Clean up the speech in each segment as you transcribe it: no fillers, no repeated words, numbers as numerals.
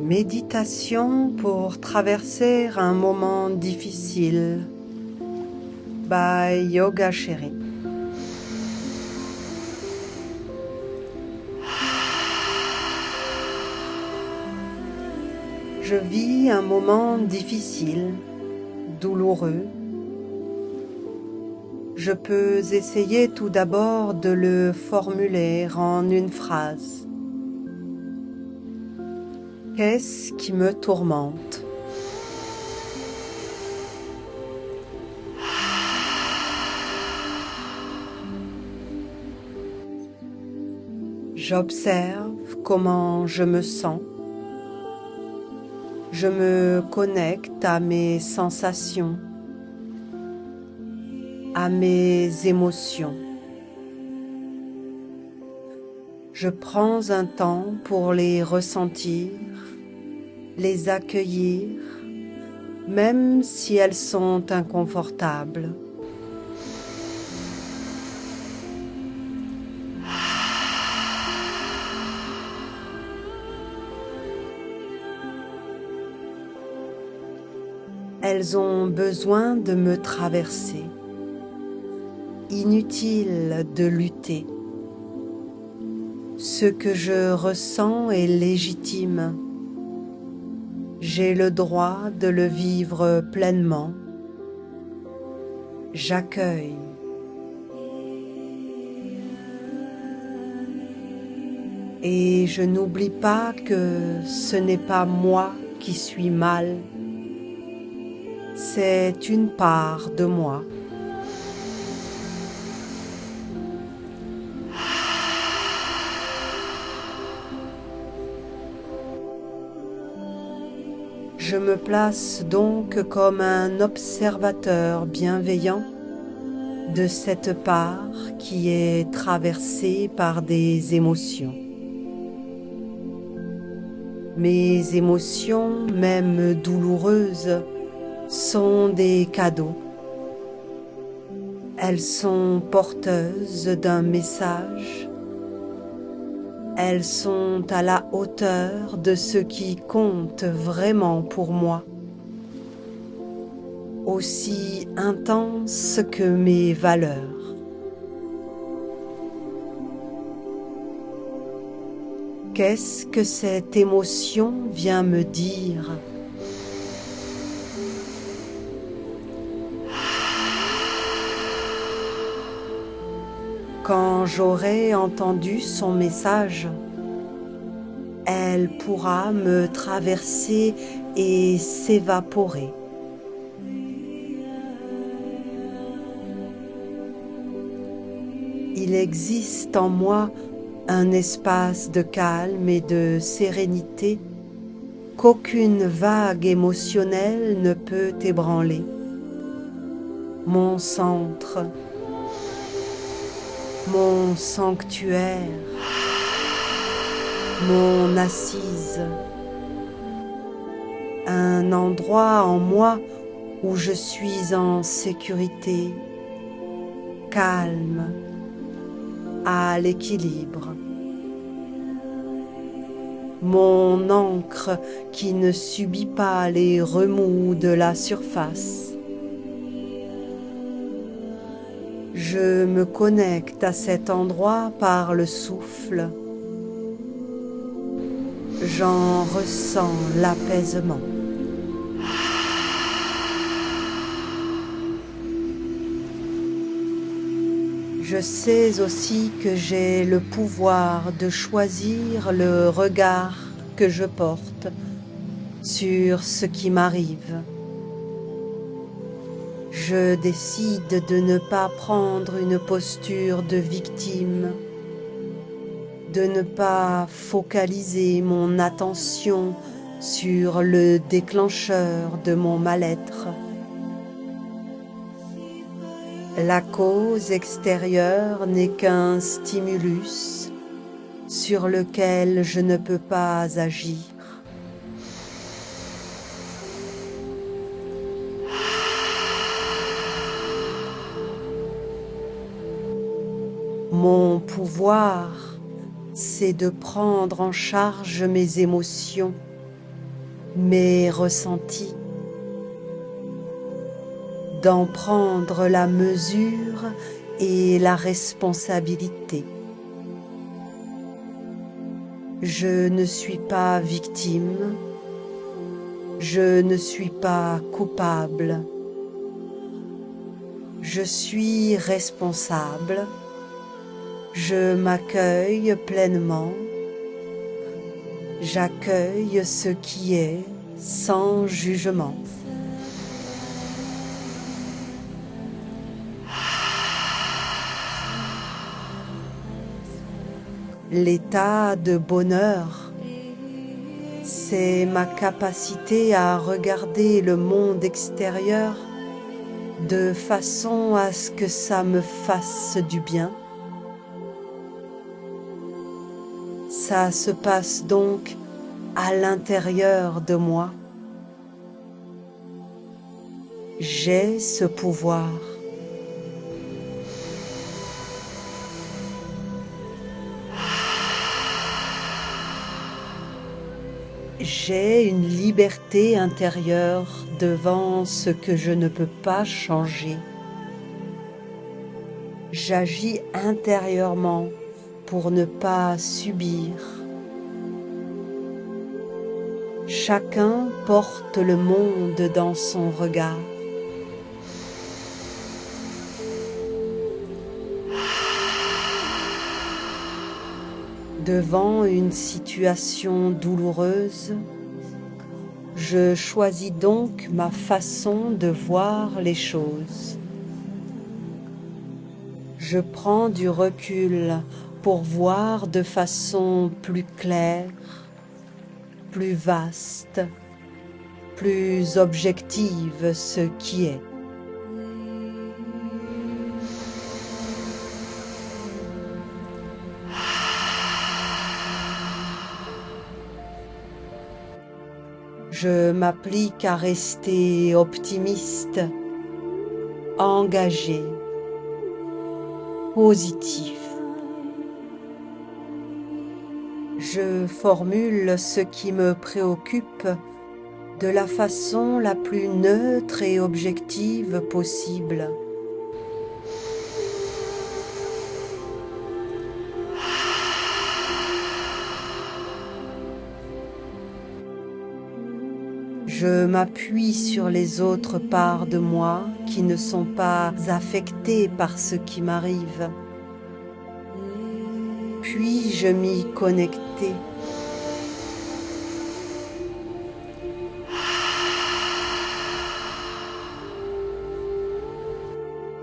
Méditation pour traverser un moment difficile by Yoga Chérie. Je vis un moment difficile, douloureux. Je peux essayer tout d'abord de le formuler en une phrase. Qu'est-ce qui me tourmente? J'observe comment je me sens. Je me connecte à mes sensations, à mes émotions. Je prends un temps pour les ressentir, les accueillir, même si elles sont inconfortables. Elles ont besoin de me traverser. Inutile de lutter. Ce que je ressens est légitime. J'ai le droit de le vivre pleinement. J'accueille. Et je n'oublie pas que ce n'est pas moi qui suis mal. C'est une part de moi. Je me place donc comme un observateur bienveillant de cette part qui est traversée par des émotions. Mes émotions, même douloureuses, sont des cadeaux. Elles sont porteuses d'un message. Elles sont à la hauteur de ce qui compte vraiment pour moi, aussi intense que mes valeurs. Qu'est-ce que cette émotion vient me dire ? Quand j'aurai entendu son message, elle pourra me traverser et s'évaporer. Il existe en moi un espace de calme et de sérénité qu'aucune vague émotionnelle ne peut ébranler. Mon centre, mon sanctuaire, mon assise, un endroit en moi où je suis en sécurité, calme, à l'équilibre. Mon ancre qui ne subit pas les remous de la surface. Je me connecte à cet endroit par le souffle. J'en ressens l'apaisement. Je sais aussi que j'ai le pouvoir de choisir le regard que je porte sur ce qui m'arrive. Je décide de ne pas prendre une posture de victime, de ne pas focaliser mon attention sur le déclencheur de mon mal-être. La cause extérieure n'est qu'un stimulus sur lequel je ne peux pas agir. Mon pouvoir, c'est de prendre en charge mes émotions, mes ressentis, d'en prendre la mesure et la responsabilité. Je ne suis pas victime, je ne suis pas coupable, je suis responsable, je m'accueille pleinement, j'accueille ce qui est sans jugement. L'état de bonheur, c'est ma capacité à regarder le monde extérieur de façon à ce que ça me fasse du bien. Ça se passe donc à l'intérieur de moi. J'ai ce pouvoir. J'ai une liberté intérieure devant ce que je ne peux pas changer. J'agis intérieurement pour ne pas subir. Chacun porte le monde dans son regard. Devant une situation douloureuse, je choisis donc ma façon de voir les choses. Je prends du recul pour voir de façon plus claire, plus vaste, plus objective ce qui est. Je m'applique à rester optimiste, engagé, positif. Je formule ce qui me préoccupe de la façon la plus neutre et objective possible. Je m'appuie sur les autres parts de moi qui ne sont pas affectées par ce qui m'arrive. Puis-je m'y connecter?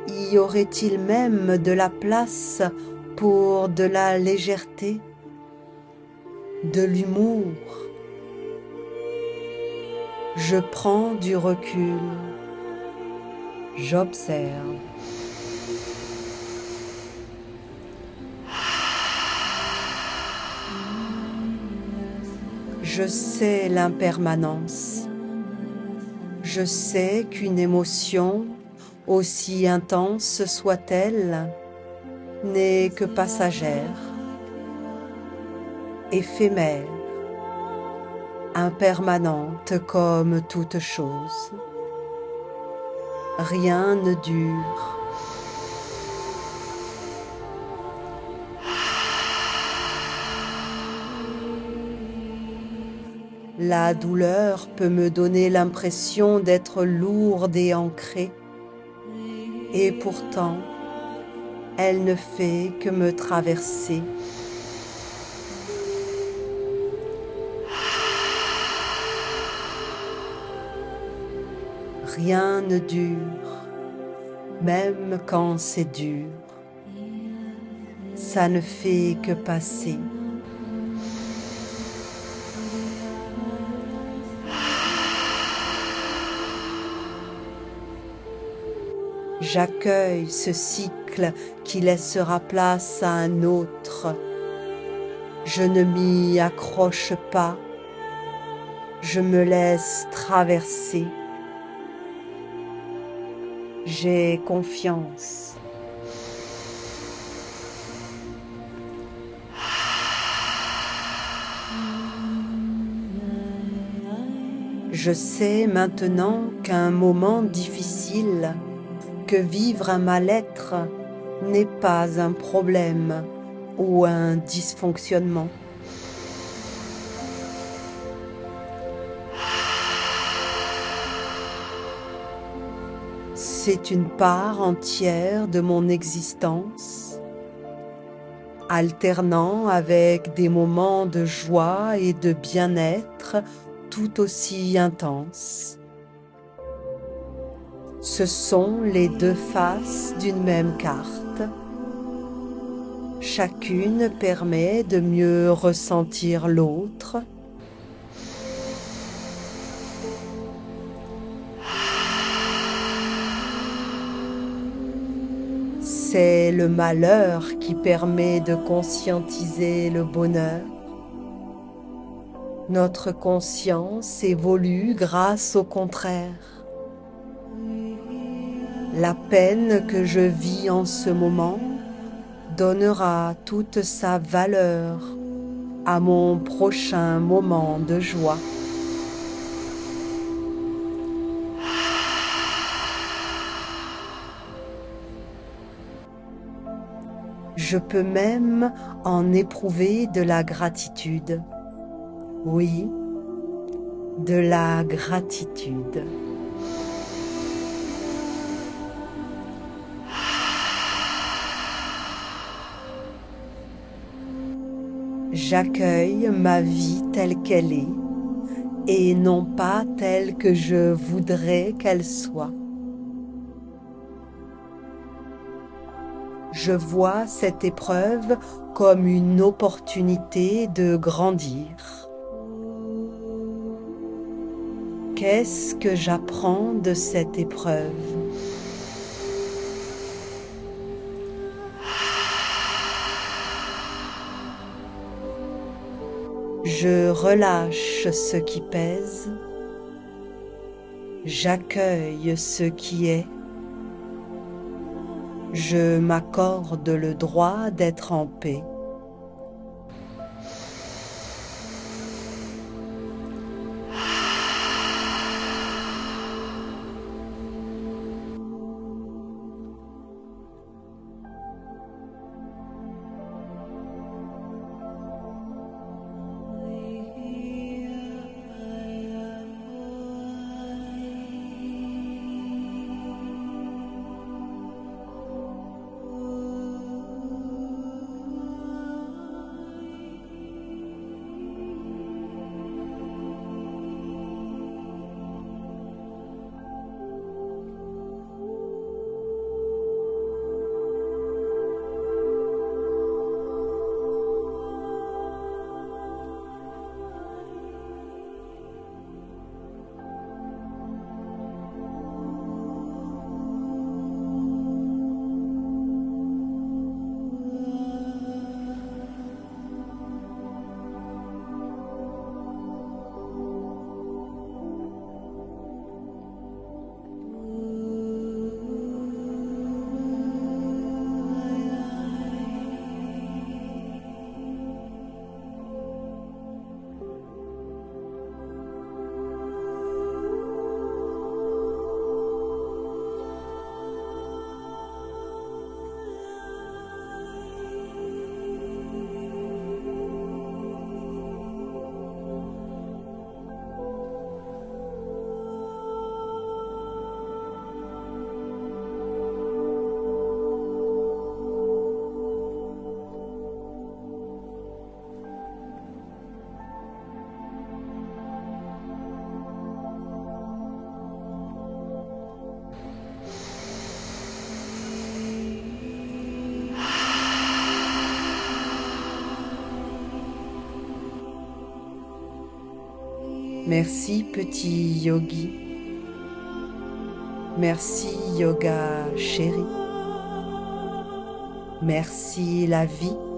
Y aurait-il même de la place pour de la légèreté, de l'humour? Je prends du recul, j'observe. Je sais l'impermanence. Je sais qu'une émotion, aussi intense soit-elle, n'est que passagère, éphémère, impermanente comme toute chose. Rien ne dure. La douleur peut me donner l'impression d'être lourde et ancrée, et pourtant, elle ne fait que me traverser. Rien ne dure, même quand c'est dur. Ça ne fait que passer. J'accueille ce cycle qui laissera place à un autre. Je ne m'y accroche pas. Je me laisse traverser. J'ai confiance. Je sais maintenant qu'un moment difficile, que vivre un mal-être n'est pas un problème ou un dysfonctionnement. C'est une part entière de mon existence, alternant avec des moments de joie et de bien-être tout aussi intenses. Ce sont les deux faces d'une même carte. Chacune permet de mieux ressentir l'autre. C'est le malheur qui permet de conscientiser le bonheur. Notre conscience évolue grâce au contraire. La peine que je vis en ce moment donnera toute sa valeur à mon prochain moment de joie. Je peux même en éprouver de la gratitude. Oui, de la gratitude. J'accueille ma vie telle qu'elle est et non pas telle que je voudrais qu'elle soit. Je vois cette épreuve comme une opportunité de grandir. Qu'est-ce que j'apprends de cette épreuve? Je relâche ce qui pèse. J'accueille ce qui est. Je m'accorde le droit d'être en paix. Merci petit yogi. Merci yoga chéri. Merci la vie.